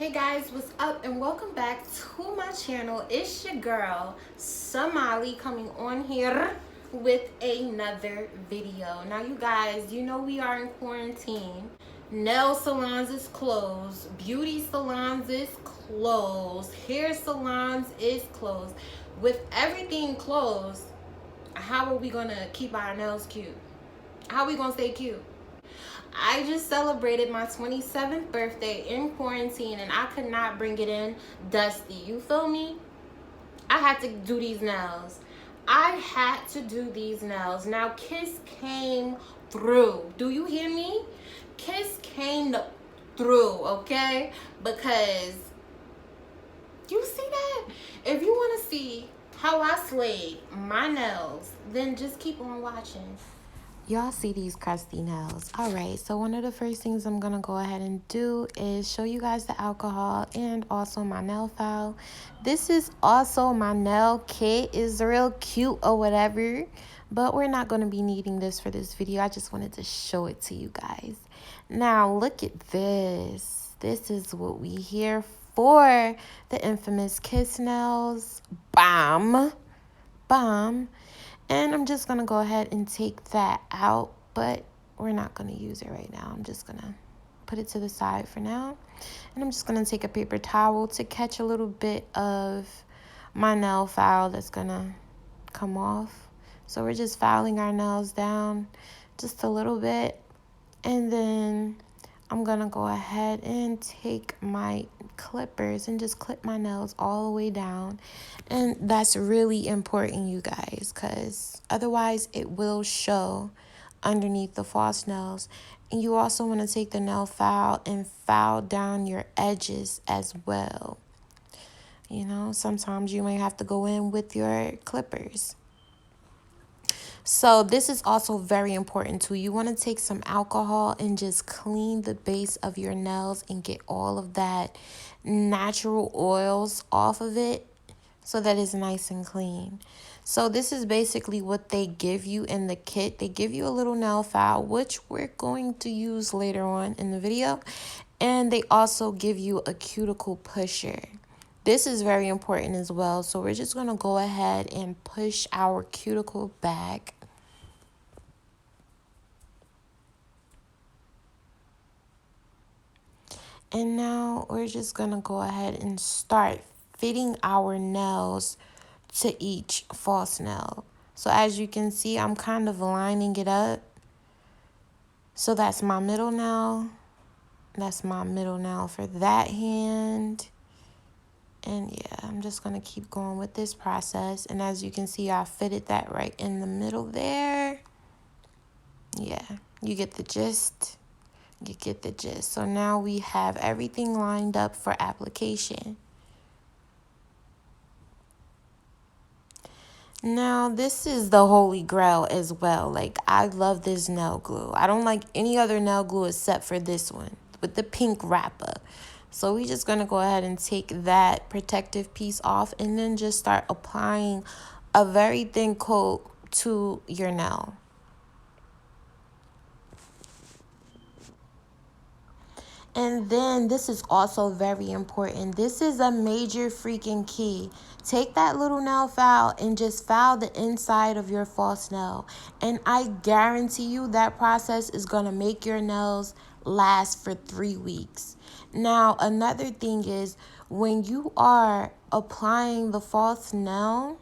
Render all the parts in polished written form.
Hey guys, what's up and welcome back to my channel. It's your girl Somali coming on here with another video. Now you guys, you know we are in quarantine. Nail salons is closed, beauty salons is closed, hair salons is closed. With everything closed, how are we gonna keep our nails cute? How are we gonna stay cute? I just celebrated my 27th birthday in quarantine and I could not bring it in dusty. You feel me? I had to do these nails. I had to do these nails. Now, Kiss came through. Do you hear me? Kiss came through, okay? Because, you see that? If you want to see how I slayed my nails, then just keep on watching. Y'all see these crusty nails. All right, so one of the first things I'm gonna go ahead and do is show you guys the alcohol and also my nail file. This is also my nail kit. It's real cute or whatever, but we're not gonna be needing this for this video. I just wanted to show it to you guys. Now look at this. This is what we here for. The infamous Kiss nails. Bomb. Bomb. And I'm just going to go ahead and take that out, but we're not going to use it right now. I'm just going to put it to the side for now. And I'm just going to take a paper towel to catch a little bit of my nail file that's going to come off. So we're just filing our nails down just a little bit. And then I'm going to go ahead and take my clippers and just clip my nails all the way down. And that's really important, you guys, because otherwise it will show underneath the false nails. And you also want to take the nail file and file down your edges as well. You know, sometimes you may have to go in with your clippers. So this is also very important too. You want to take some alcohol and just clean the base of your nails and get all of that natural oils off of it so that it's nice and clean. So this is basically what they give you in the kit. They give you a little nail file, which we're going to use later on in the video. And they also give you a cuticle pusher. This is very important as well. So we're just going to go ahead and push our cuticle back. And now we're just going to go ahead and start fitting our nails to each false nail. So as you can see, I'm kind of lining it up. So that's my middle nail. That's my middle nail for that hand. And yeah, I'm just going to keep going with this process. And as you can see, I fitted that right in the middle there. Yeah, you get the gist. You get the gist. So now we have everything lined up for application. Now, this is the holy grail as well. Like, I love this nail glue. I don't like any other nail glue except for this one with the pink wrapper. So we're just going to go ahead and take that protective piece off and then just start applying a very thin coat to your nail. And then this is also very important. This is a major freaking key. Take that little nail file and just file the inside of your false nail. And I guarantee you that process is going to make your nails last for 3 weeks. Now, another thing is when you are applying the false nail,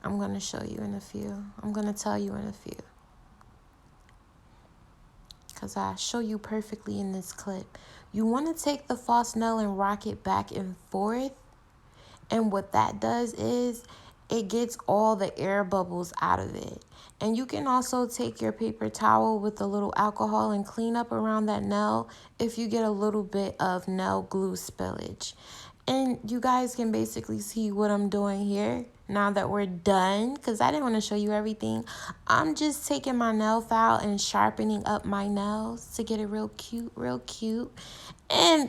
I'm going to show you in a few. I'm going to tell you in a few, because I show you perfectly in this clip. You want to take the false nail and rock it back and forth. And what that does is it gets all the air bubbles out of it. And you can also take your paper towel with a little alcohol and clean up around that nail if you get a little bit of nail glue spillage. And you guys can basically see what I'm doing here now that we're done, because I didn't want to show you everything. I'm just taking my nail file and sharpening up my nails to get it real cute, real cute. And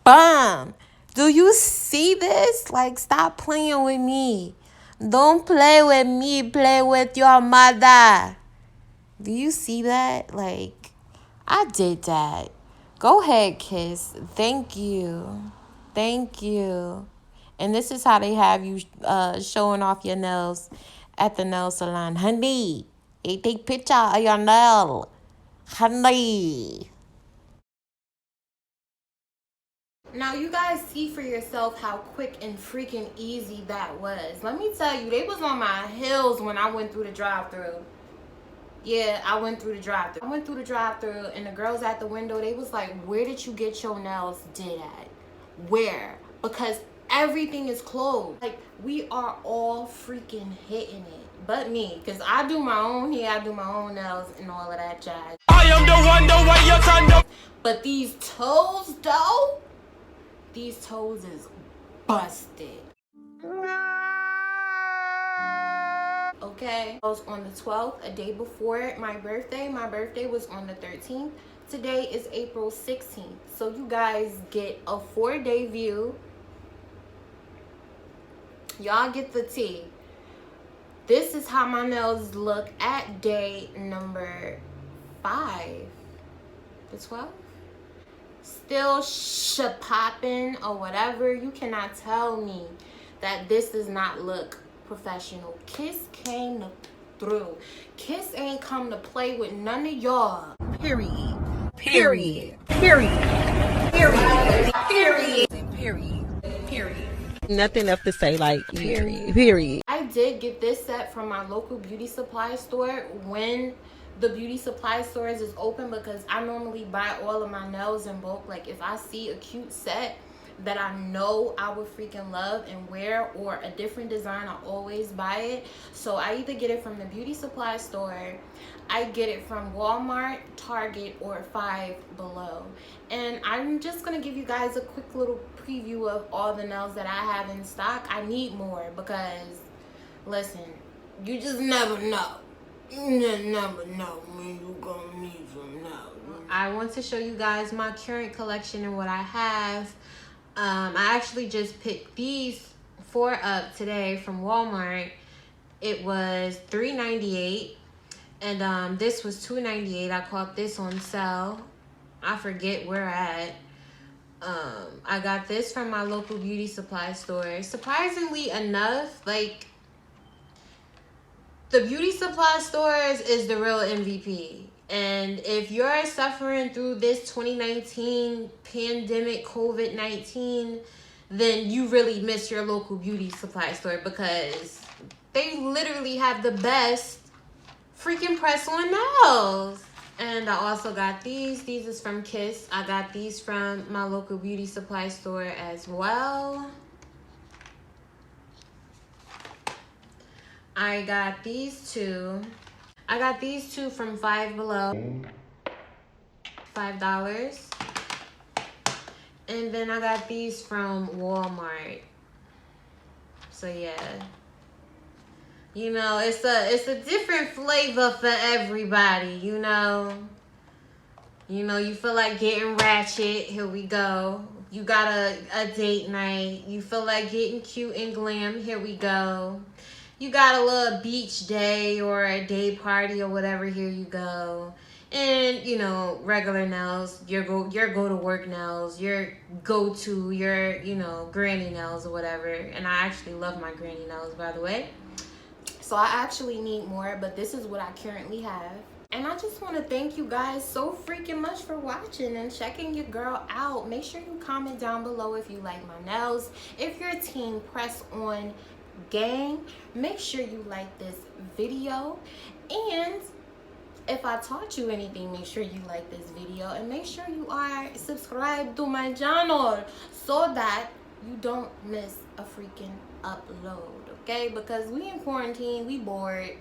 bam! Do you see this? Like, stop playing with me. Don't play with me. Play with your mother. Do you see that? Like, I did that. Go ahead, kiss. Thank you. Thank you. And this is how they have you showing off your nails at the nail salon. Honey, they take picture of your nail. Honey. Now, you guys see for yourself how quick and freaking easy that was. Let me tell you, they was on my heels when I went through the drive-thru. Yeah, I went through the drive-thru. And the girls at the window, they was like, where did you get your nails did at? Where? Because everything is closed. Like, we are all freaking hitting it. But me, because I do my own hair, I do my own nails and all of that jazz. I am the one, the way you're trying to... But these toes, though, these toes is busted. Okay, I was on the 12th, a day before my birthday. My birthday was on the 13th. Today is April 16th. So you guys get a 4-day view. Y'all get the tea. This is how my nails look at day number 5. The 12th? Still popping or whatever. You cannot tell me that this does not look professional. Kiss came through. Kiss ain't come to play with none of y'all. Period. Period. Period. Period. Period. Period. Period. Nothing else to say, like, period. Period. I did get this set from my local beauty supply store when the beauty supply stores is open, because I normally buy all of my nails in bulk. Like, if I see a cute set that I know I would freaking love and wear, or a different design, I always buy it. So I either get it from the beauty supply store, I get it from Walmart, Target, or Five Below. And I'm just gonna give you guys a quick little preview of all the nails that I have in stock. I need more because, listen, you just never know. You just never know when you're gonna need some nails. I want to show you guys my current collection and what I have. I actually just picked these 4 up today from Walmart. It was $3.98, and this was $2.98. I caught this on sale. I forget where at. I got this from my local beauty supply store. Surprisingly enough, like, the beauty supply stores is the real MVP. And if you're suffering through this 2019 pandemic, COVID-19, then you really miss your local beauty supply store, because they literally have the best freaking press-on nails. And I also got these. These is from Kiss. I got these from my local beauty supply store as well. I got these two. I got these two from Five Below. $5. And then I got these from Walmart. So yeah. You know, it's a different flavor for everybody, you know. You know, you feel like getting ratchet, here we go. You got a date night. You feel like getting cute and glam, here we go. You got a little beach day or a day party or whatever, here you go. And, you know, regular nails, your go to work nails, your go-to, your, you know, granny nails or whatever. And I actually love my granny nails, by the way. So I actually need more, but this is what I currently have. And I just want to thank you guys so freaking much for watching and checking your girl out. Make sure you comment down below if you like my nails. If you're team press on gang, make sure you like this video. And if I taught you anything, make sure you like this video. And make sure you are subscribed to my channel so that you don't miss a freaking upload. Okay, because we in quarantine, we bored.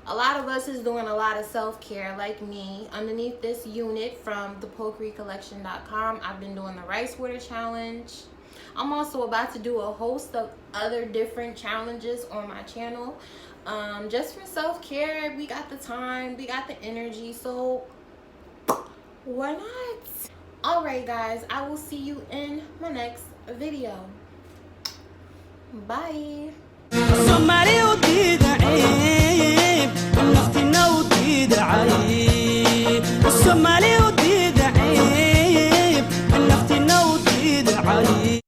A lot of us is doing a lot of self-care, like me. Underneath this unit from thepokerycollection.com, I've been doing the rice water challenge. I'm also about to do a host of other different challenges on my channel. Just for self-care, we got the time, we got the energy, so why not? Alright guys, I will see you in my next video. Bye. Somebody will dig